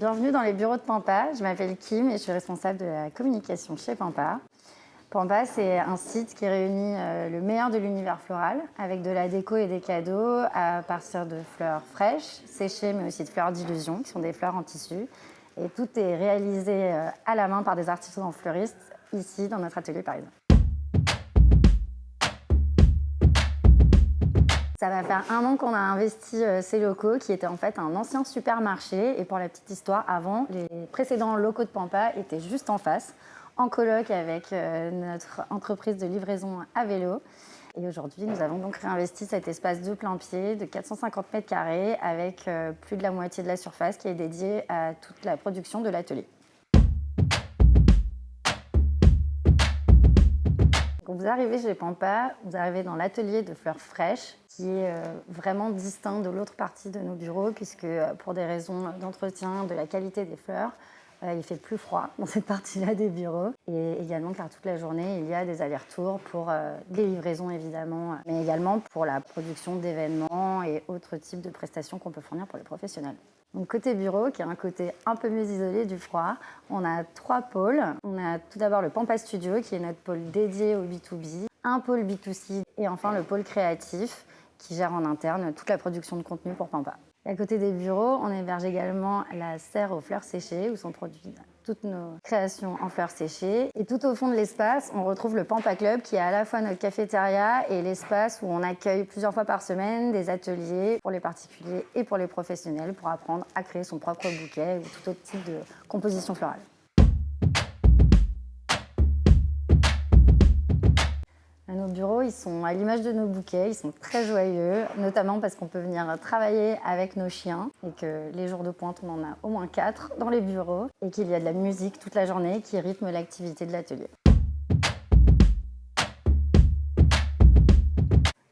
Bienvenue dans les bureaux de Pampa. Je m'appelle Kim et je suis responsable de la communication chez Pampa. Pampa, c'est un site qui réunit le meilleur de l'univers floral avec de la déco et des cadeaux à partir de fleurs fraîches, séchées, mais aussi de fleurs d'illusion, qui sont des fleurs en tissu. Et tout est réalisé à la main par des artisans fleuristes, ici, dans notre atelier par exemple. Ça va faire 1 an qu'on a investi ces locaux qui étaient en fait un ancien supermarché. Et pour la petite histoire, avant, les précédents locaux de Pampa étaient juste en face, en coloc avec notre entreprise de livraison à vélo. Et aujourd'hui, nous avons donc réinvesti cet espace de plain-pied de 450 mètres carrés avec plus de la moitié de la surface qui est dédiée à toute la production de l'atelier. Quand vous arrivez chez Pampa, vous arrivez dans l'atelier de fleurs fraîches qui est vraiment distinct de l'autre partie de nos bureaux puisque pour des raisons d'entretien, de la qualité des fleurs, il fait plus froid dans cette partie-là des bureaux. Et également car toute la journée, il y a des allers-retours pour des livraisons évidemment, mais également pour la production d'événements et autres types de prestations qu'on peut fournir pour les professionnels. Donc côté bureau, qui est un côté un peu mieux isolé du froid, on a 3 pôles. On a tout d'abord le Pampa Studio, qui est notre pôle dédié au B2B, un pôle B2C et enfin le pôle créatif, qui gère en interne toute la production de contenu pour Pampa. Et à côté des bureaux, on héberge également la serre aux fleurs séchées, où sont produites toutes nos créations en fleurs séchées. Et tout au fond de l'espace, on retrouve le Pampa Club, qui est à la fois notre cafétéria et l'espace où on accueille plusieurs fois par semaine des ateliers pour les particuliers et pour les professionnels pour apprendre à créer son propre bouquet ou tout autre type de composition florale. Nos bureaux, ils sont à l'image de nos bouquets, ils sont très joyeux, notamment parce qu'on peut venir travailler avec nos chiens et que les jours de pointe, on en a au moins 4 dans les bureaux et qu'il y a de la musique toute la journée qui rythme l'activité de l'atelier.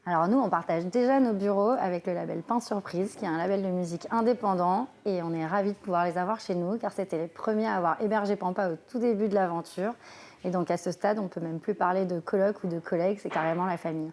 Alors nous, on partage déjà nos bureaux avec le label Pain Surprise, qui est un label de musique indépendant et on est ravis de pouvoir les avoir chez nous car c'était les premiers à avoir hébergé Pampa au tout début de l'aventure. Et donc à ce stade, on ne peut même plus parler de coloc ou de collègues, c'est carrément la famille.